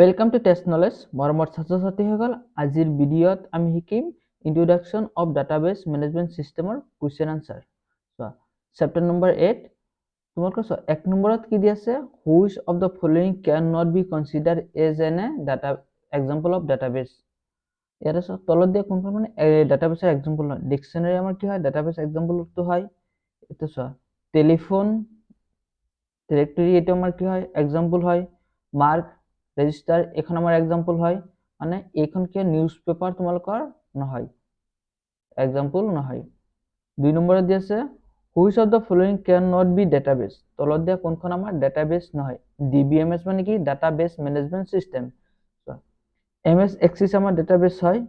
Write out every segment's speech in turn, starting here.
Welcome to Test Knowledge. মৰমৰ ছাত্ৰ-ছাত্ৰীসকল, আজিৰ ভিডিঅ'ত আমি শিকিম ইন্ট্ৰোডাকশ্যন অফ ডাটাবেছ মেনেজমেণ্ট চিষ্টেমৰ কুৱেশ্যন আনসাৰ। চোৱা, চেপ্টাৰ নম্বৰ 8 তোমালোকৰ চোৱা 1 নম্বৰত কি দি আছে, which of the following can not be considered as an data example of database. ইয়াত আছে তলত দিয়া কোনখন মানে ডাটাবেছৰ এক্সাম্পল হয়। ডিকশ্যনাৰী আমাৰ কি হয়, ডাটাবেছ এক্সাম্পলটো হয়। এটা চোৱা, টেলিফোন ডিৰেক্টৰী এটা আমাৰ কি হয়, এক্সাম্পল হয়। মাৰ্ক ৰেজিষ্টাৰ এখন আমাৰ এক্সাম্পল হয়। মানে এইখন কি নিউজ পেপাৰ তোমালোকৰ নহয়, এক্সাম্পল নহয়। 2 নম্বৰত দি আছে, which of the following can not be database. তলত দিয়া কোনখন আমাৰ ডাটাবেছ নহয়। ডিবিএমএছ মানে কি, database management system. MS access আমাৰ ডাটাবেছ হয়।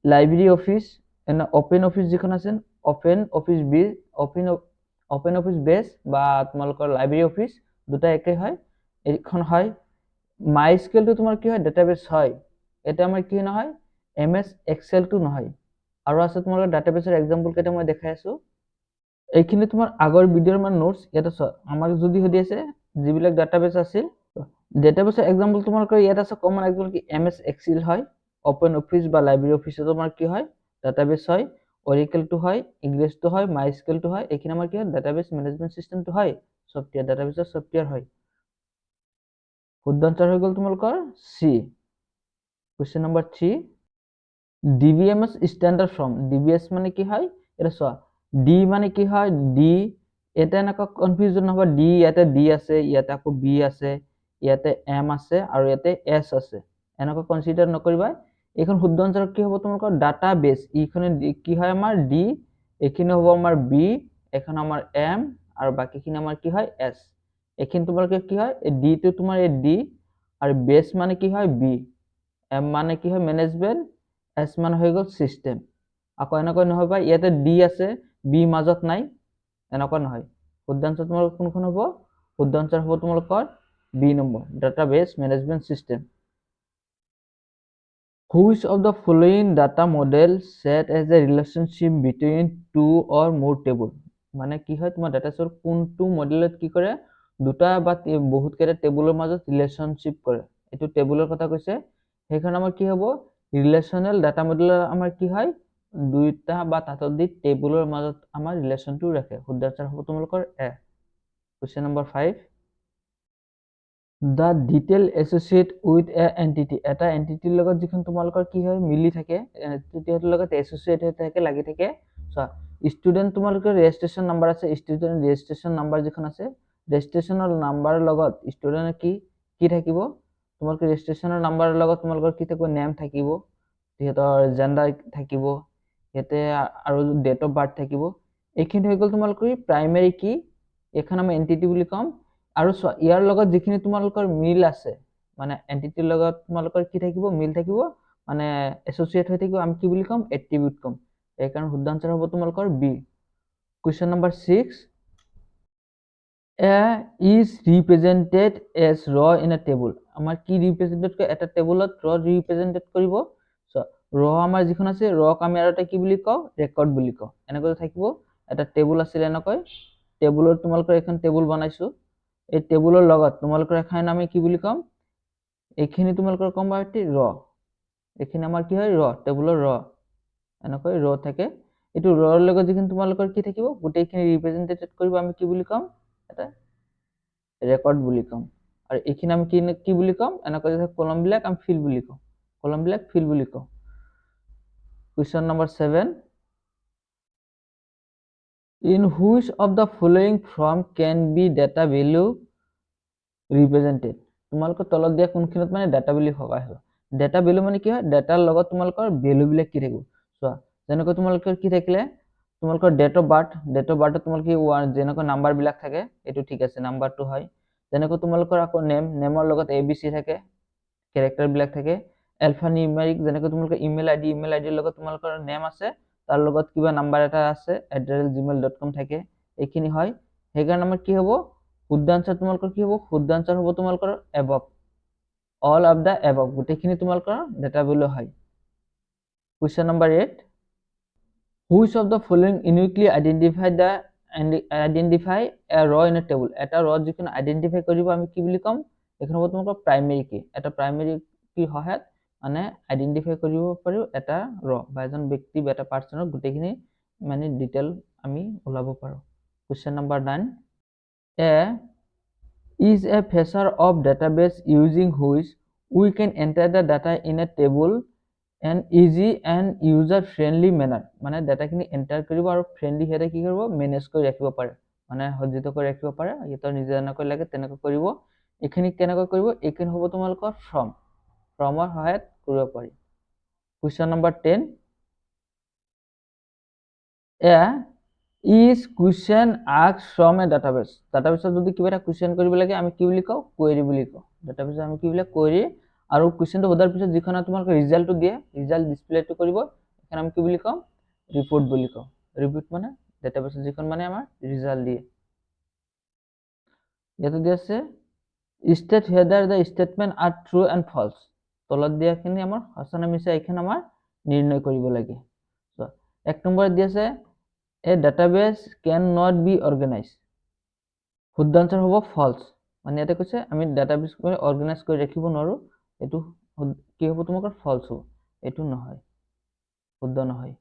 Library office and open office যিখন আছে, অপেন অফিচ বেছ বা তোমালোকৰ লাইব্ৰেৰী অফিচ দুটা একে হয়, এইখন হয়। মাই স্কেলটো তোমাৰ কি হয়, ডাটাবেছ হয়। এটা আমাৰ কি নহয়, এমএছ এক্সেলটো নহয়। আৰু আছে তোমালোকৰ ডাটাবেছৰ এক্সাম্পল কেইটা মই দেখাই আছো। এইখিনি তোমাৰ আগৰ ভিডিঅ'ৰ মানে নোটছ। ইয়াতে চোৱা, আমাক যদি সুধি আছে যিবিলাক ডাটাবেছ আছিল, ডাটাবেছৰ এক্সাম্পল তোমালোকৰ ইয়াত আছে। কমন এক্সাম্পল কি, এমএছ এক্সেল হয়। অপেন অফিচ বা লাইব্ৰেৰী অফিচটো তোমাৰ কি হয়, ডাটাবেছ হয়। অৰেকলটো হয়, ইংলিছটো হয়, মাই স্কেলটো হয়। এইখিনি আমাৰ কি হয়, ডাটাবেছ মেনেজমেণ্ট চিষ্টেমটো হয়। সফটৱেৰ, ডাটাবেছৰ সফটৱেৰ হয়। শুদ্ধ আনসাৰ হৈ গ'ল তোমালোকৰ C. Question number 3, DBMS standard from. DBS মানে কি হয়, এটা চোৱা, ডি মানে কি হয়, ডি এটা এনেকুৱা কনফিউজন নহব। ডি ইয়াতে ডি আছে, ইয়াতে আকৌ বি আছে, ইয়াতে এম আছে আৰু ইয়াতে এছ আছে, এনেকুৱা কনচিডাৰ নকৰিবা। এইখন শুদ্ধ আনসাৰ কি হ'ব তোমালোকৰ, ডাটাবেছ। ইখনে কি হয় আমাৰ ডি, এইখিনি হ'ব আমাৰ বি, এখন আমাৰ এম আৰু বাকীখিনি আমাৰ কি হয় এছ। এইখিনি তোমালোকে কি হয়, ডি টো তোমাৰ এই ডি আৰু বেছ মানে কি হয় বি, এম মানে কি হয় মেনেজমেণ্ট, এছ মানে হৈ গ'ল চিষ্টেম। আকৌ এনেকৈ নহবা ইয়াতে ডি আছে, বি মাজত নাই, এনেকুৱা নহয়। শুদ্ধ আনসাৰ তোমালোকৰ কোনখন হ'ব, শুদ্ধ আনসাৰ হ'ব তোমালোকৰ B number, database management system. Which of the following data model set as a relationship between two or more table? মানে কি হয়, তোমাৰ ডাটাবেছৰ কোনটো মডেলত কি কৰে, দুটা বা বহুত কেইটা টেবুলৰ মাজত ৰিলেশনশ্বিপ কৰে। এইটো টেবুলৰ কথা কৈছে। সেইখন আমাৰ কি হ'ব, ৰিলেশনেল ডাটা মডেলৰ আমাৰ কি হয়, দুইটা বা তাতোধিক টেবুলৰ মাজত আমাৰ ৰিলেশনটো ৰাখে। শুদ্ধ আনসাৰ হ'ব তোমালোকৰ এ। Question number 5, the detail associate with a entity. এটা এণ্টিটিৰ লগত যিখন তোমালোকৰ কি হয়, মিলি থাকে, এণ্টিটিটোৰ লগত এছ'চিয়েট হৈ থাকে, লাগি থাকে। চোৱা, ষ্টুডেণ্ট তোমালোকৰ ৰেজিষ্ট্ৰেশ্যন নাম্বাৰ আছে, ষ্টুডেণ্ট ৰেজিষ্ট্ৰেশ্যন নাম্বাৰ যিখন আছে, ৰেজিষ্ট্ৰেশ্যনৰ নাম্বাৰৰ লগত ষ্টুডেণ্টৰ কি থাকিব, তোমালোকৰ ৰেজিষ্ট্ৰেশ্যনৰ নাম্বাৰৰ লগত তোমালোকৰ কি থাকিব, নেম থাকিব, সিহঁতৰ জেণ্ডাৰ থাকিব, সিহঁতে আৰু ডেট অফ বাৰ্থ থাকিব। এইখিনি হৈ গ'ল তোমালোকৰ প্ৰাইমেৰী কি, এইখন আমি এণ্টিটি বুলি ক'ম। আৰু চোৱা, ইয়াৰ লগত যিখিনি তোমালোকৰ মিল আছে, মানে এণ্টিটিৰ লগত তোমালোকৰ কি থাকিব, মিল থাকিব, মানে এছ'চিয়েট হৈ থাকিব, আমি কি বুলি ক'ম, এট্ৰিবিউট ক'ম। সেইকাৰণে শুদ্ধ আনসাৰ হ'ব তোমালোকৰ B. Question number 6, is represented as raw in a table. আমাৰ কি ৰিপ্ৰেজেন্টেড কৰে, এটা টেবুলত ৰ ৰিপ্ৰেজেন্টেড কৰিব। সো ৰ আমাৰ যিখন আছে, ৰক আমি আৰু এটা কি বুলি কওঁ, ৰেকৰ্ড বুলি কওঁ। এনেকৈ থাকিব, এটা টেবুল আছিল এনেকৈ, টেবুলত তোমালোকৰ এখন টেবুল বনাইছো। এই টেবুলৰ লগত তোমালোকৰ এখন আমি কি বুলি ক'ম, এইখিনি তোমালোকৰ কম বাটি ৰ, এইখিনি আমাৰ কি হয়, ৰ, টেবুলৰ ৰ, এনেকৈ ৰ থাকে। এইটো ৰৰ লগত যিখিনি তোমালোকৰ কি থাকিব, গোটেইখিনি ৰিপ্ৰেজেন্টেড কৰিব, আমি কি বুলি ক'ম, এটা ৰেকৰ্ড বুলি ক'ম। আৰু এইখিনি আমি কি বুলি ক'ম, এনেকৈ কলমবিলাক আমি ফিল্ড বুলি কওঁ, কলমবিলাক ফিল্ড বুলি কওঁ। Question number 7, in which of the following form can be data value represented? তোমালোকৰ তলত দিয়া কোনখিনিত মানে ডাটা ভেলু ভগা হয়। ডাটা ভেলু মানে কি হয়, ডাটাৰ লগত তোমালোকৰ ভেলুবিলাক কি থাকিব। চোৱা, যেনেকৈ তোমালোকৰ কি থাকিলে, তোমালোকৰ ডেট অফ বাৰ্থত তোমালোকে যেনেকৈ নাম্বাৰবিলাক থাকে, এইটো ঠিক আছে, নাম্বাৰটো হয়। যেনেকৈ তোমালোকৰ আকৌ নেমৰ লগত ABC থাকে, কেৰেক্টাৰবিলাক থাকে। এলফা নিউমেৰিক, যেনেকৈ তোমালোকৰ ইমেইল আইডিৰ লগত তোমালোকৰ নেম আছে, তাৰ লগত কিবা নাম্বাৰ এটা আছে, @gmail.com থাকে, এইখিনি হয়। সেইকাৰণে আমাৰ কি হ'ব, শুদ্ধ আনসাৰ তোমালোকৰ কি হ'ব, শুদ্ধ আনসাৰ হ'ব তোমালোকৰ above, all of the above, গোটেইখিনি তোমালোকৰ ডাটা ভেলু হয়। Question number 8, which of the following uniquely identify a raw in a table? এটা ৰ যিখন আইডেন্টিফাই কৰিব আমি কি বুলি ক'ম, এখন হ'ব তোমালোকৰ প্ৰাইমেৰী কি। এটা প্ৰাইমেৰী কি সহায়ত মানে আইডেন্টিফাই কৰিব পাৰোঁ এটা বা এজন ব্যক্তি বা এটা পাৰ্চনৰ গোটেইখিনি মানে ডিটেইল আমি ওলাব পাৰোঁ। Question number 9, A is a feature of database using which we can enter the data in a table and easy and user friendly manner, মানে ডাটাখিনি এণ্টাৰ কৰিব আৰু ফ্ৰেণ্ডলি হেতে কি কৰিব মেনেজ কৰি ৰাখিব পাৰে, মানে সজ্জিত কৰি ৰাখিব পাৰে, ইহঁতৰ নিজে যেনেকৈ লাগে তেনেকৈ কৰিব। এইখিনি কেনেকৈ কৰিব, এইখিনি হ'ব তোমালোকৰ ফ্ৰমৰ সহায়ত কৰিব পাৰি। Question number 10, is question asked from a database, ডাটাবেছত যদি কিবা এটা কুৱেশ্যন কৰিব লাগে আমি কি বুলি কওঁ, কুৱেৰি বুলি কওঁ। ডাটাবেছত আমি কি বুলি কুৱেৰি, আৰু কুৱেশ্যনটো সোধাৰ পিছত যিখন তোমালোকে ৰিজাল্টটো দিয়ে, ৰিজাল্ট ডিসপ্লেটো কৰিব, এখন আমি কি বুলি কওঁ, ৰিপোৰ্ট বুলি কওঁ। ৰিপোৰ্ট মানে ডাটাবেছত যিখন মানে আমাৰ ৰিজাল্ট দিয়ে। ইয়াতে দিয়া আছে state whether the statement are true and false, তলত দিয়াখিনি আমাৰ সঁচা নে মিছা এইখন আমাৰ নিৰ্ণয় কৰিব লাগে। এক নম্বৰত দিয়া আছে a database cannot be organized, শুদ্ধ আনসাৰ হ'ব false, মানে ইয়াতে কৈছে আমি ডাটাবেছ অৰ্গেনাইজ কৰি ৰাখিব নোৱাৰো, এইটো কি হ'ব তোমালোকৰ false হ'ব, এইটো নহয়, শুদ্ধ নহয়।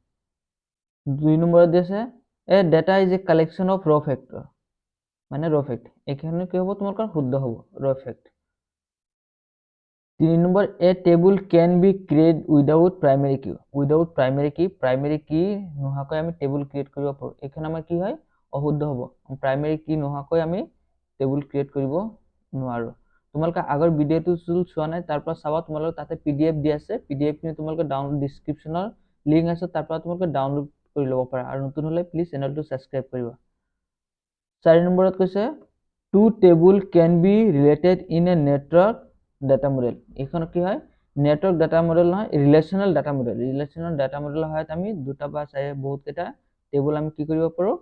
2 নম্বৰত দিয়া আছে a data is a collection of raw factor, মানে raw fact, এখানে কি হ'ব তোমালোকৰ শুদ্ধ হ'ব raw fact। 3 number a table can be created without primary key, without primary key নোহোৱাকৈ আমি টেবুল ক্ৰিয়েট কৰিব পাৰোঁ, এখানে আমাৰ কি হয় অশুদ্ধ হ'ব, প্ৰাইমেৰী কি নোহোৱাকৈ আমি টেবুল ক্ৰিয়েট কৰিব নোৱাৰো। তোমালোকে আগৰ ভিডিঅ'টো চোৱা নাই তাৰ পৰা চাবা, তোমালোকে তাতে পিডিএফ দি আছে, পিডিএফ খিনি তোমালোকে ডাউনলোড ডেসক্ৰিপচনৰ লিংক আছে তাৰ পৰা তোমালোকে ডাউনলোড কৰি ল'ব পাৰা, আৰু নতুন হ'লে প্লিজ চেনেলটো সাবস্ক্ৰাইব কৰিবা। 4 নম্বৰত কৈছে two table can be related in a network data model, এইখন কি হয় নেটৱৰ্ক ডাটা মডেল নহয়, relational data model. Relational data মডেলৰ সহায়ত আমি দুটা বা বহুত কেইটা টেবুল আমি কি কৰিব পাৰোঁ,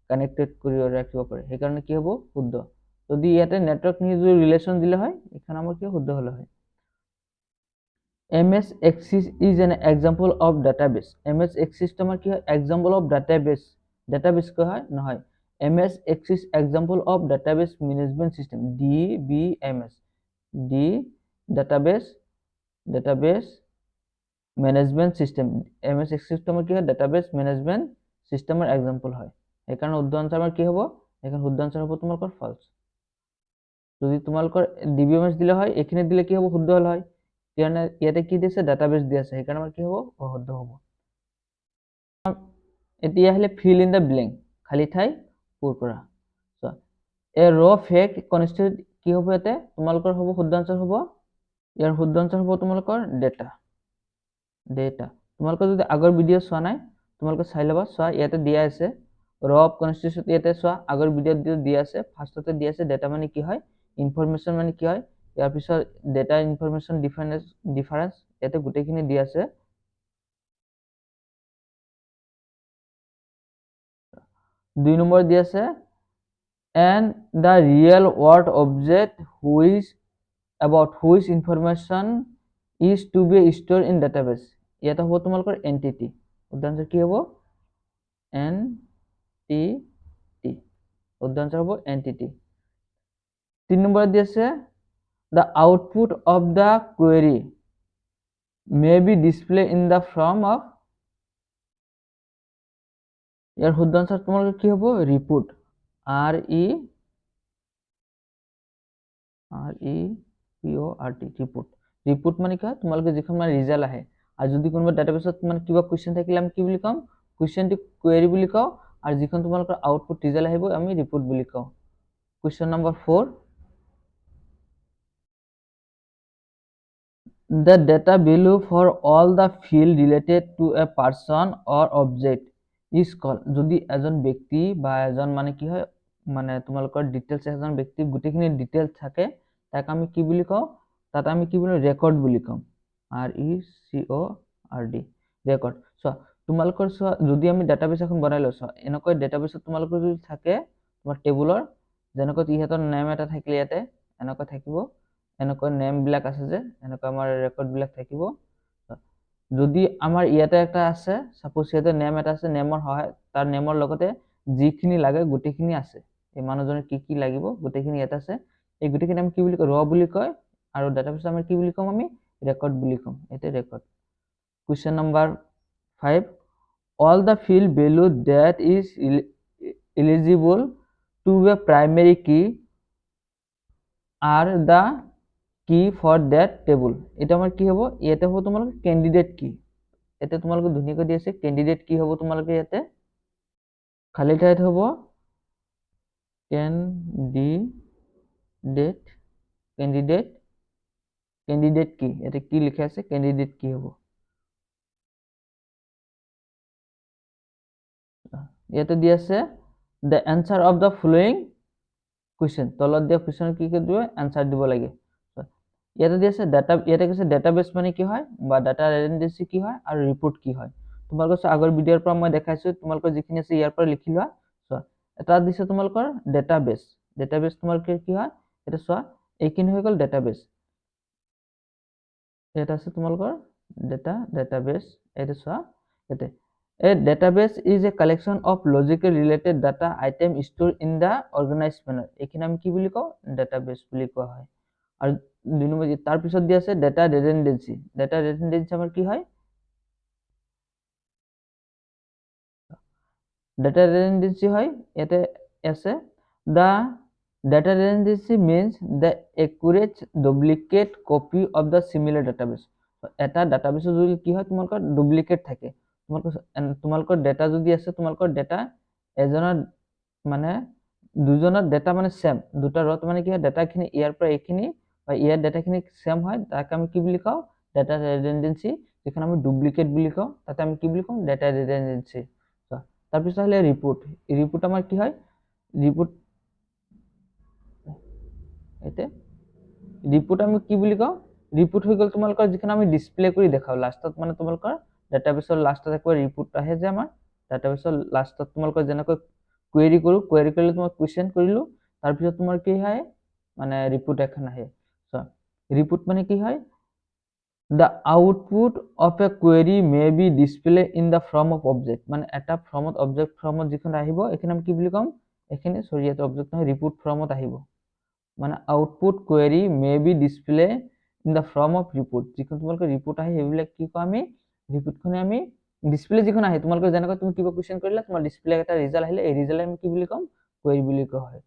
কানেক্টেড কৰি ৰাখিব পাৰোঁ, সেইকাৰণে কি হ'ব শুদ্ধ। যদি ইয়াতে নেটৱৰ্ক নিয়ে যদি ৰিলেশন দিলে হয় এইখন আমাৰ কি শুদ্ধ হ'লে হয়। MS Access is an example of database, MS Access তোমাৰ কি হয় example of database, database কি হয় নহয়, MS Access example of database management system, DBMS, D database management system, MS Access তোমাৰ কি হয় database management system example হয়, সেইকাৰণে শুদ্ধ আনসাৰ আমাৰ কি হ'ব, এখন শুদ্ধ আনসাৰ হ'ব তোমালোকৰ false। যদি তোমালোকৰ DBMS দিলে হয় এইখিনি দিলে কি হ'ব শুদ্ধ হ'ল হয়, কিয়নো ইয়াতে কি দিছে ডাটাবেস দি আছে, সেইকাৰণে আমাৰ কি হ'ব অশুদ্ধ হ'ব। এতিয়া আহিলে ফিল ইন দ্য ব্লেংক, খালি ঠাই পূৰ কৰা। এ ৰ ফেক কনষ্টিটিউট কি হ'ব, ইয়াতে তোমালোকৰ হ'ব শুদ্ধ আনসাৰ হ'ব, ইয়াৰ শুদ্ধ আনসাৰ হ'ব তোমালোকৰ ডেটা। তোমালোকে যদি আগৰ ভিডিঅ' চোৱা নাই তোমালোকে চাই ল'বা, চোৱা ইয়াতে দিয়া আছে ৰ অফ কনষ্টিটিউট, ইয়াতে চোৱা আগৰ ভিডিঅ'ত দিয়া আছে, ফাৰ্ষ্টতে দিয়া আছে ডেটা মানে কি হয়, ইনফৰমেশ্যন মানে কি হয়, ইয়াৰ পিছত ডেটা ইনফৰমেশ্যন ডিফাৰেন্স ইয়াতে গোটেইখিনি দিয়া আছে। 2 নম্বৰ দিয়া আছে and the real world object which about which information is to be stored in database, ইয়াতে হ'ব তোমালোকৰ entity, উদাহৰণ কি হ'ব entity, উদাহৰণ হ'ব entity। 3 নম্বৰ দি আছে the output of the query may be displayed in the form of, ইয়াৰ শুদ্ধ আনসাৰ তোমালোকৰ কি হ'ব ৰিপোৰ্ট, REPORT, ৰিপোৰ্ট। ৰিপোৰ্ট মানে কি হয় তোমালোকে যিখন মানে ৰিজাল্ট আহে, আৰু যদি কোনোবা ডাটাবেছত মানে কিবা কুৱেশ্যন থাকিলে আমি কি বুলি কম, কুৱেশ্যনটো কুৱেৰি বুলি কওঁ, আৰু যিখন তোমালোকৰ আউটপুট ৰিজাল্ট আহিব আমি ৰিপোৰ্ট বুলি কওঁ। Question number 4, the data value for all the field related to a person or object is called, যদি এজন ব্যক্তি বা এজন মানে কি হয় মানে তোমালোকৰ ডিটেইলছ এজন ব্যক্তি গোটেইখিনি ডিটেইলছ থাকে তাক আমি কি বুলি কওঁ, তাত আমি কি বুলি ৰেকৰ্ড বুলি কওঁ, RECORD, ৰেকৰ্ড। চোৱা তোমালোকৰ চোৱা যদি আমি ডাটাবেছ এখন বনাই লৈছো, এনেকৈ ডাটাবেছত তোমালোকৰ যদি থাকে তোমাৰ টেবুলৰ যেনেকৈ ইহঁতৰ নেম এটা থাকিলে ইয়াতে এনেকৈ থাকিব, এনেকৈ নেম বিলাক আছে যে এনেকৈ আমাৰ ৰেকৰ্ড বিলাক থাকিব। যদি আমাৰ ইয়াতে একটা আছে সাপোজ ইয়াতে নেম এটা আছে, নেমৰ হয় তাৰ নেমৰ লগতে যিখিনি লাগে গোটেইখিনি আছে, এই মানুহজনৰ কি কি লাগিব গোটেইখিনি ইয়াতে আছে, এই গোটেইখিনি আমি কি বুলি কয় ৰ বুলি কয়, আৰু ডাটাবেছত আমি কি বুলি কম আমি ৰেকৰ্ড বুলি ক'ম, এতে record. Question number 5, all the field value that is eligible to a primary key are the key for that table। এটা আমাৰ কি হ'ব, ইয়াতে হ'ব তোমালোকৰ কেণ্ডিডেট কি। ইয়াতে তোমালোকে ধুনীয়াকৈ দি আছে কেণ্ডিডেট কি হ'ব তোমালোকে ইয়াতে খালি ঠাইত হ'ব কেণ্ডিডেট কি, ইয়াতে কি লিখা আছে কেণ্ডিডেট কি হ'ব। ইয়াতে দি আছে the answer of the following question, তলত দিয়া কুৱেশ্যন কি কি দিব এনসাৰ দিব লাগে। ইয়াতে দি আছে ডাটা, ইয়াতে কৈছে ডাটাবেস মানে কি হয় বা ডাটা ৰিডানডেন্সি কি হয় আৰু ৰিপোৰ্ট কি হয়। তোমালোকৰ আগৰ ভিডিঅ'ৰ পৰা মই দেখাইছো, তোমালোকৰ যিখিনি আছে ইয়াৰ পৰা লিখি লোৱা। চোৱা এটা দিছে তোমালোকৰ ডাটাবেস, ডাটাবেস তোমালোকৰ কি হয় এটা চোৱা, এইখিনি হৈ গ'ল ডাটাবেস। এটা আছে তোমালোকৰ ডাটাবেস, এটা চোৱা ইয়াতে A database is a collection of logically related data item stored in the organized manner। এইখিনি আমি কি বুলি কওঁ database বুলি কোৱা হয়। আৰু 2 নম্বৰ তাৰ পিছত দি আছে data redundancy। data redundancy আমাৰ কি হয়, data redundancy হয় ইয়াতে আছে the data redundancy means the accurate duplicate copy of the similar database। এটা ডাটাবেসৰ যদি কি হয় তোমালোকৰ ডুপ্লিকেট থাকে, তোমালোকৰ ডেটা যদি আছে তোমালোকৰ ডেটা এজনৰ মানে দুজনৰ ডেটা মানে সেম, দুটা ৰত মানে কি হয় ডেটাখিনি ইয়াৰ পৰা এইখিনি বা ইয়াৰ ডেটাখিনি সেম হয়, তাক আমি কি বুলি কওঁ ডেটা ৰিডানডেন্সি। যেখানে আমি ডুপ্লিকেট বুলি কওঁ তাতে আমি কি বুলি কওঁ ডেটা ৰিডানডেন্সি। তাৰপিছত হলে ৰিপোৰ্ট। ৰিপোৰ্ট আমাৰ কি হয়, ৰিপোৰ্ট এতে ৰিপোৰ্ট আমি কি বুলি কওঁ, ৰিপোৰ্ট হৈ গ'ল তোমালোকৰ যিখন আমি ডিসপ্লে কৰি দেখাও লাষ্টত, মানে তোমালোকৰ ডাটাবেসৰ লাষ্টত একবাৰ ৰিপোৰ্ট আহে যে আমাৰ ডাটাবেসৰ লাষ্টত তোমালোকৰ যেনেকৈ কুৱেৰি কৰো, কুৱেৰি কৰিলে তোমাক কুৱেশ্যন কৰিলো, তাৰপিছত তোমাৰ কি হয় মানে ৰিপোৰ্ট এখন আহে। সো ৰিপোৰ্ট মানে কি হয়, the output of a query may be displayed in the form of object। মানে এটা ফৰ্মত অবজেক্ট ফৰ্মত যিখন আহিব এখানে আমি কি বুলি কম, এখানে সৰি এটা অবজেক্ট নহয় ৰিপোৰ্ট ফৰ্মত আহিব, মানে output query may be display in the form of report. যিখন তোমালোকৰ ৰিপোৰ্ট আহে সেইবিলাক কি কওঁ আমি ৰিপোৰ্টখনে আমি ডিসপ্লে যিখন আহে তোমালোকৰ যেনেকৈ তুমি কিবা কুৱেশ্যন কৰিলা তোমাৰ ডিসপ্লে এটা ৰিজাল্ট আহিলে এই ৰিজাল্ট আমি কি বুলি কম কুৱেৰি বুলি কোৱা হয়।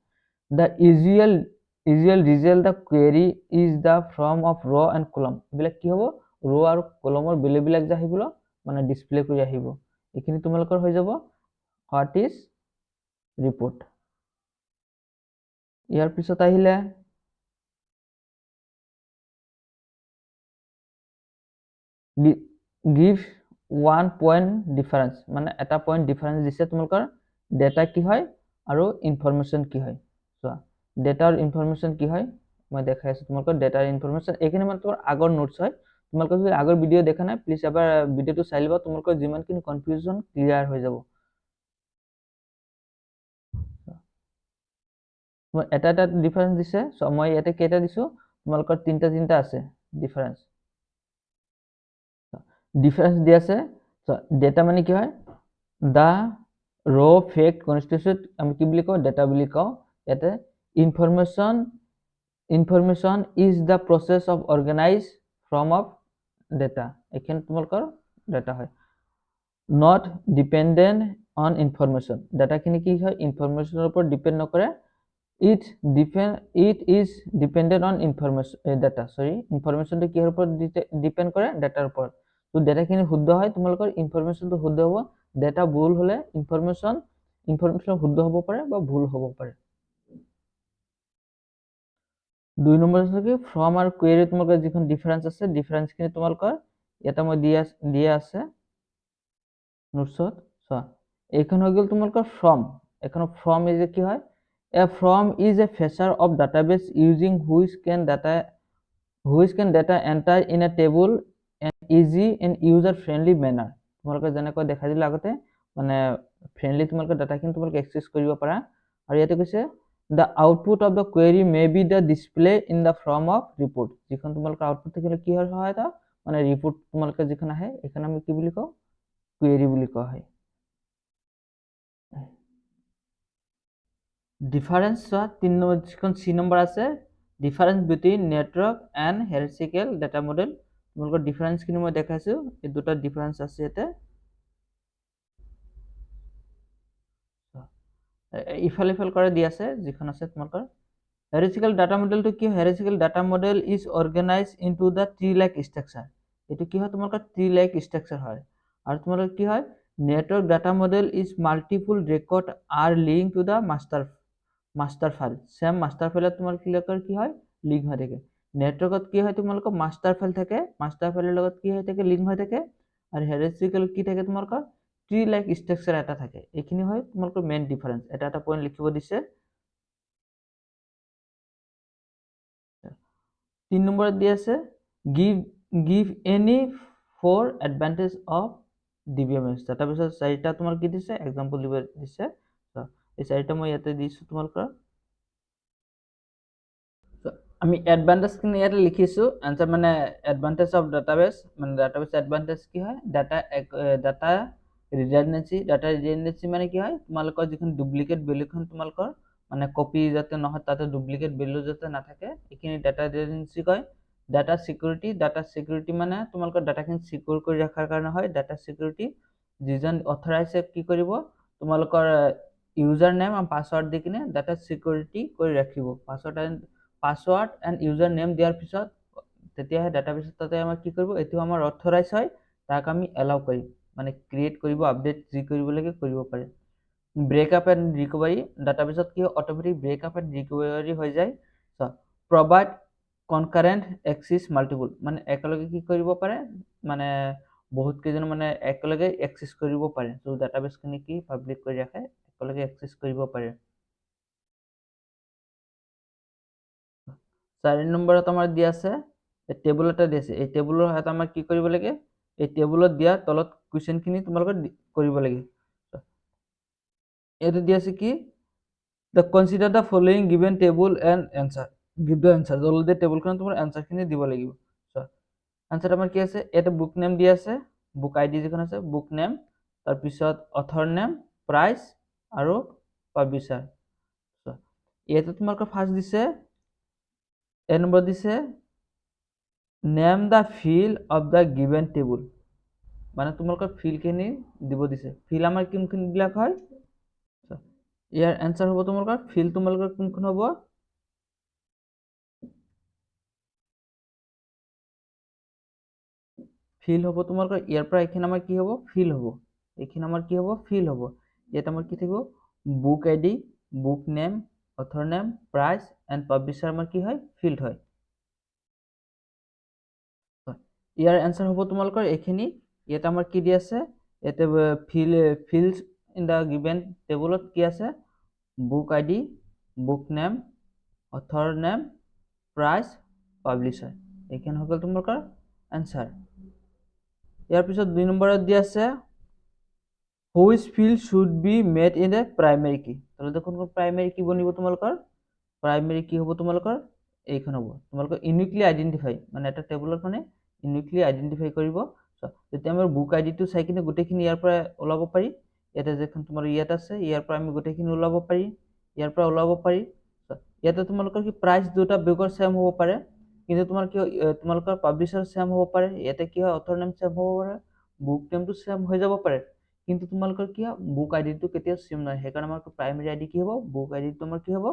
the usual result the query is the form of row and column। এইবিলাক কি হ'ব ৰ আৰু কলমৰ বেলেগ যে আহিব মানে ডিসপ্লে কৰি আহিব, এইখিনি তোমালোকৰ হৈ যাব what is report। ইয়াৰ পিছত আহিলে give one point difference, মানে এটা পইণ্ট ডিফাৰেন্স দিছে তোমালোকৰ ডেটা কি হয় আৰু ইনফৰমেশন কি হয়। চোৱা ডেটা আৰু ইনফৰমেশন কি হয় মই দেখাই আছো তোমালোকৰ ডেটা আৰু ইনফৰমেশন। এইখিনি মানে তোমাৰ আগৰ নোটছ হয়, তোমালোকে যদি আগৰ ভিডিঅ' দেখা নাই প্লিজ এবাৰ ভিডিঅ'টো চাই লবা, তোমালোকৰ যিমানখিনি কনফিউজন ক্লিয়াৰ হৈ যাব। এটা এটা ডিফাৰেন্স দিছে, সো মই ইয়াতে কেইটা দিছো তোমালোকৰ তিনটা আছে ডিফাৰেন্স। ডিফাৰেন্স দিয়া আছে ডেটা মানে কি হয় দা ৰ ফেক্ট কনস্টিটিউট আমি কি বুলি কওঁ ডেটা বুলি কওঁ। ইয়াতে information is the process of organize form of data, এইখানে তোমালোকৰ ডেটা হয়। নট ডিপেন্ডেন্ট অন ইনফৰমেশন, ডেটাখিনি কি হয় ইনফৰমেশনৰ ওপৰত ডিপেন্ড নকৰে, it is dependent on information data, sorry ইনফৰমেশনটো কিহৰ ওপৰত ডিপেন্ড কৰে ডেটাৰ ওপৰত। তো ডেটাখিনি শুদ্ধ হয় তোমালোকৰ ইনফৰমেশনটো শুদ্ধ হ'ব, ডেটা ভুল হলে ইনফৰমেশন শুদ্ধ হ'ব পাৰে বা ভুল হ'ব পাৰে। 2 নম্বৰ আছে কি ফ্ৰম আৰু কুৱেৰি তোমালোকৰ যিখন ডিফাৰেন্স আছে ডিফাৰেন্সখিনি তোমালোকৰ এটা মই দিয়া আছে নোটছত। চোৱা এইখন হৈ গ'ল তোমালোকৰ ফ্ৰম, এখন ফ্ৰম ইজ কি হয় a from is a feature of database using which can data enter in a table in easy and user friendly manner। তোমালোকে যেনেকৈ দেখাই দিলা আগতে মানে ফ্ৰেন্ডলি তোমালোকে ডাটাখিনি তোমালোকে এক্সেস কৰিব পাৰা। আৰু ইয়াতে কৈছে the output of the query may be the display in the form of report। যিখন তোমালোকৰ আউটপুট থাকিলে কি হয় এটা মানে ৰিপোৰ্ট তোমালোকে যিখন আহে এখানে আমি কি বুলি কওঁ কুৱেৰি বুলি কোৱা হয়। ডিফাৰেন্স চোৱা 3 নম্বৰ যিখন C নম্বৰ আছে difference between network and hierarchical data model. তোমালোকৰ ডিফাৰেন্সখিনি মই দেখাইছোঁ, এই দুটা ডিফাৰেন্স আছে ইয়াতে। ইফাল ইফাল কৰে দি আছে যিখন আছে তোমালোকৰ। হেৰিচিকেল ডাটা মডেলটো কি? Hierarchical data model is organize into the tree like structure. এইটো কি হয় তোমালোকৰ ট্ৰি লাইক ষ্ট্ৰাকচাৰ হয়। আৰু তোমালোকৰ কি হয় network data model is multiple record are link to the master file. Same master ফাইলত তোমালোকৰ কি হয় লিংক হৈ থাকে। নেটৱৰ্কত কি হয় তোমালোকৰ মাষ্টাৰ ফাইল থাকে, মাষ্টাৰ ফাইলৰ লগত কি হৈ থাকে লিংক হৈ থাকে। আৰু হেৰিচিকেল কি থাকে তোমালোকৰ ট্ৰি লাইক ষ্ট্ৰাকচাৰ এটা থাকে। এইখিনি হয় তোমালোকৰ মেইন ডিফাৰেন্স। এটা এটা পইণ্ট লিখিব দিছে। 3 নম্বৰত দি আছে give any 4 advantage of DBMS. তাৰপিছত 4টা তোমাৰ কি দিছে এক্সাম্পল দিব দিছে। এই 4টা মই ইয়াতে দিছোঁ তোমালোকৰ। আমি এডভান্টেজখিনি ইয়াতে লিখিছোঁ। আনচাৰ মানে এডভান্টেজ অফ ডাটাবেছ, মানে ডাটাবেছ এডভান্টেজ কি হয় ডাটা ৰিডানডেঞ্চি মানে কি হয় তোমালোকৰ যিখন ডুপ্লিকেট ভেলুখন তোমালোকৰ মানে কপি যাতে নহয়, তাতে ডুপ্লিকেট ভেলু যাতে নাথাকে, এইখিনি ডাটা ৰিডানডেঞ্চি কয়। ডাটা চিকিউৰিটি মানে তোমালোকৰ ডাটাখিনি চিকিউৰ কৰি ৰখাৰ কাৰণে হয়। ডাটা চিকিউৰিটি যিজন অথৰাইজে কি কৰিব তোমালোকৰ ইউজাৰ নেম আৰু পাছৱৰ্ড দি কিনে ডাটা চিকিউৰিটি কৰি ৰাখিব। পাছৱৰ্ড এণ্ড ইউজাৰ নেম দিয়াৰ পিছত তেতিয়াহে ডাটাবেছত তাতে আমাৰ কি কৰিব, এইটো আমাৰ অথৰাইজ হয়, তাক আমি এলাউ কৰিম, মানে ক্ৰিয়েট কৰিব আপডেট যি কৰিব লাগে কৰিব পাৰে। ব্ৰেকআপ এণ্ড ৰিকভাৰী ডাটাবেছত কি হয় অট'মেটিক ব্ৰেকআপ এণ্ড ৰিকভাৰী হৈ যায়। প্ৰভাইড কনকাৰেণ্ট এক্সিছ মাল্টিপুল, মানে একেলগে কি কৰিব পাৰে মানে বহুত কেইজন মানে একেলগে এক্সেছ কৰিব পাৰে। চ' ডাটাবেছখিনি কি পাব্লিক কৰি ৰাখে, একেলগে এক্সেছ কৰিব পাৰে। 4 নম্বৰত আমাৰ দিয়া আছে টেবুল এটা দি আছে। এই টেবুলৰ সহায়ত আমাৰ কি কৰিব লাগে, এই টেবুলত দিয়া তলত কুৱেশ্যনখিনি তোমালোকে কৰিব লাগে। এইটো দি আছে কি consider the following given table and answer, give the answer. জলদি টেবুলখনত তোমাৰ এনচাৰখিনি দিব লাগিব। এনচাৰ আমাৰ কি আছে, ইয়াতে বুক নেম দি আছে, বুক আই ডি যিখন আছে বুক নেম, তাৰপিছত অথৰ নেম, প্ৰাইচ আৰু পাব্লিছাৰ। ইয়াতে তোমালোকৰ ফাৰ্ষ্ট দিছে এ নম্বৰ দিছে name the field of the given table, মানে তোমালোকৰ ফিল্ডখিনি দিব দিছে। ফিল্ড আমাৰ কোনখিনিবিলাক হয়, ইয়াৰ এনচাৰ হ'ব তোমালোকৰ ফিল্ড তোমালোকৰ কোনখন হ'ব, ফিল্ড হ'ব তোমালোকৰ ইয়াৰ পৰা এইখিনি আমাৰ কি হ'ব ফিল্ড হ'ব, এইখিনি আমাৰ কি হ'ব ফিল্ড হ'ব। ইয়াত আমাৰ কি থাকিব book I D, book name, author name, price and publisher আমাৰ কি হয় ফিল্ড হয়। ইয়াৰ এনচাৰ হ'ব তোমালোকৰ এইখিনি। ইয়াত আমাৰ কি দি আছে, ইয়াতে ফিল্ডছ ইন দ্য গিভেন টেবুলত কি আছে book I D, book name, author name, price, publisher. এইখিনি হৈ গ'ল তোমালোকৰ এনচাৰ। ইয়াৰ পিছত 2 নম্বৰত দি আছে which field should be made in a primary কি। তাহলে দেখোন প্ৰাইমেৰী কি বনিব তোমালোকৰ, প্ৰাইমেৰী কি হ'ব তোমালোকৰ এইখন হ'ব তোমালোকৰ ইউনিকলি আইডেন্টিফাই, মানে এটা টেবুলত মানে ইউনিকলি আইডেন্টিফাই কৰিব। তেতিয়া আমাৰ বুক আই ডিটো চাই কিনে গোটেইখিনি ইয়াৰ পৰা ওলাব পাৰি। ইয়াতে যেখন তোমাৰ ইয়াত আছে ইয়াৰ পৰা আমি গোটেইখিনি ওলাব পাৰি, ইয়াৰ পৰা ওলাব পাৰি। ইয়াতে তোমালোকৰ কি প্ৰাইচ দুটা বেগৰ চেম হ'ব পাৰে, কিন্তু তোমাৰ কি তোমালোকৰ পাব্লিছাৰ চেম হ'ব পাৰে। ইয়াতে কি হয় অথৰ নেম চেম হ'ব পাৰে, বুক নেমটো চেম হৈ যাব পাৰে, কিন্তু তোমালোকৰ কি হয় বুক আই ডিটো কেতিয়াও চেম নহয়। সেইকাৰণে আমাৰ প্ৰাইমেৰী আই ডি কি হ'ব, বুক আই ডিটো আমাৰ কি হ'ব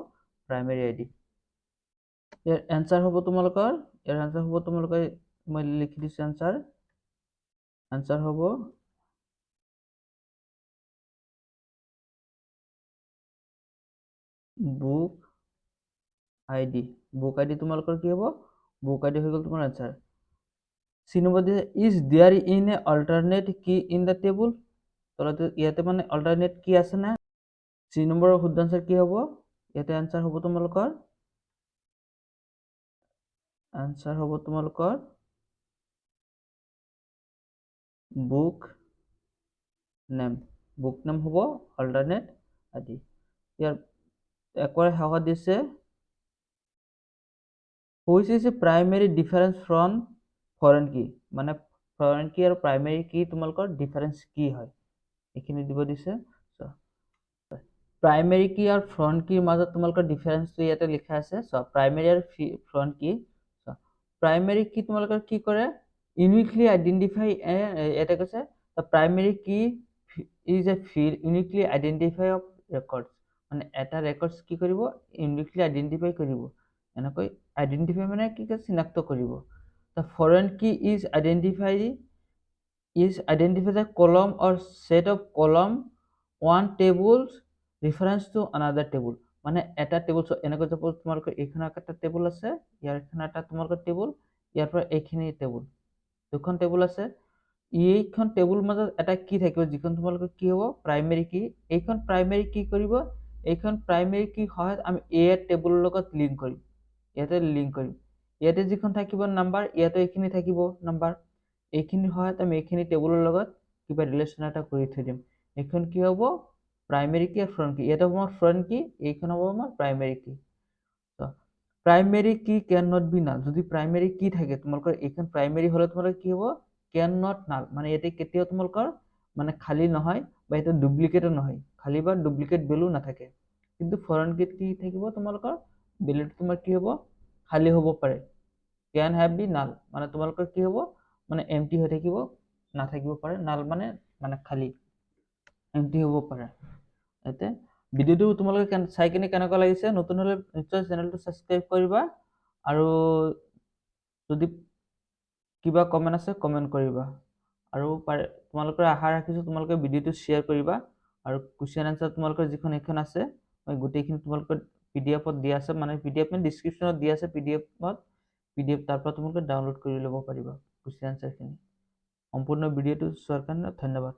প্ৰাইমেৰী আই ডি। ইয়াৰ এনচাৰ হ'ব তোমালোকৰ, ইয়াৰ এনচাৰ হ'ব তোমালোকৰ মই লিখি দিছোঁ এনচাৰ। এনচাৰ হ'ব book I D. Book I D তোমালোকৰ কি হ'ব বুক আই ডি হৈ গ'ল তোমাৰ এনচাৰ। চি নম্বৰ দিছে is there in a alternate key in the table. তলতে ইয়াতে মানে অল্টাৰনেট কি আছে না। চি নম্বৰৰ শুদ্ধ এনচাৰ কি হ'ব, ইয়াতে এনচাৰ হ'ব তোমালোকৰ বুক নেম। বুক নেম হ'ব অল্টাৰনেট আইডি। ইয়াৰ একবাৰে শেষত দিছে which is a primary difference from foreign কি, মানে ফৰেন কি আৰু প্ৰাইমেৰী কি তোমালোকৰ ডিফাৰেন্স কি হয় এইখিনি দিব দিছে। প্ৰাইমেৰী কি আৰু ফ্ৰণ্ট কিৰ মাজত তোমালোকৰ ডিফাৰেন্সটো ইয়াতে লিখা আছে। প্ৰাইমেৰী আৰু ফ্ৰণ্ট কি, প্ৰাইমেৰী কি তোমালোকৰ কি কৰে ইউনিকলি আইডেন্টিফাই এটা কৈছে দ্য প্ৰাইমেৰী কি is a field uniquely identify of records, মানে এটা ৰেকৰ্ডছ কি কৰিব ইউনিকলি আইডেন্টিফাই কৰিব, এনেকৈ আইডেন্টিফাই মানে কি কয় চিনাক্ত কৰিব। দ্য ফৰেন কি is identify the column or set of column one tables reference to another table, মানে এটা টেবুল এনেকৈ suppose তোমালোকৰ এইখন একটা টেবুল আছে, ইয়াৰ এখন এটা তোমালোকৰ টেবুল, ইয়াৰ পৰা এইখিনি টেবুল, দুখন টেবুল আছে, এইখন টেবুল মাজত এটা কি থাকিব যিখন তোমালোকৰ কি হ'ব প্ৰাইমেৰী কি, এইখন প্ৰাইমেৰী কি কৰিব, এইখন প্ৰাইমেৰী কি সহায়ত আমি এ টেবুলৰ লগত লিংক কৰিম, ইয়াতে লিংক কৰিম, ইয়াতে যিখন থাকিব নাম্বাৰ ইয়াতে এইখিনি থাকিব নাম্বাৰ, এইখিনিৰ সহায়ত আমি এইখিনি টেবুলৰ লগত কিবা ৰিলেশ্যন এটা কৰি থৈ দিম, এইখন কি হ'ব প্ৰাইমেৰী কি আৰু ফ্ৰণ্ট কি, ইয়াতে হ'ব আমাৰ ফ্ৰণ্ট কি, এইখন হ'ব আমাৰ প্ৰাইমেৰী কি। প্ৰাইমেৰী কি কেন নট বি নাল, যদি প্ৰাইমেৰী কি থাকে তোমালোকৰ এইখন প্ৰাইমেৰী হ'লে তোমালোকৰ কি হ'ব কেন নট নাল, মানে ইয়াতে কেতিয়াও তোমালোকৰ মানে খালী নহয় বা এইটো ডুপ্লিকেটো নহয়, খালী বা ডুপ্লিকেট ভেলু নাথাকে। কিন্তু ফৰেন কিত কি থাকিব তোমালোকৰ ভেলুটো তোমাৰ কি হ'ব খালী হ'ব পাৰে, কেন হেভ বি নাল, মানে তোমালোকৰ কি হ'ব মানে এমটি হৈ থাকিব নাথাকিব পাৰে, নাল মানে মানে খালী এমটি হ'ব পাৰে। ইয়াতে ভিডিঅ'টো তোমালোকে চাই কিনে কেনেকুৱা লাগিছে, নতুন হ'লে নিশ্চয় চেনেলটো ছাবস্ক্ৰাইব কৰিবা, আৰু যদি কিবা কমেণ্ট আছে কমেণ্ট কৰিবা, আৰু তোমালোকৰ আশা ৰাখিছোঁ তোমালোকে ভিডিঅ'টো শ্বেয়াৰ কৰিবা, আৰু কুৱেশ্যন এনচাৰ তোমালোকৰ যিখন এইখন আছে মই গোটেইখিনি তোমালোকৰ পিডিএফত দিয়া আছে, মানে পিডিএফ মানে ডিছক্ৰিপশ্যনত দিয়া আছে পিডিএফ তাৰ পৰা তোমালোকে ডাউনলোড কৰি ল'ব পাৰিবা কুৱেশ্যন এনচাৰখিনি। সম্পূৰ্ণ ভিডিঅ'টো চোৱাৰ কাৰণে ধন্যবাদ।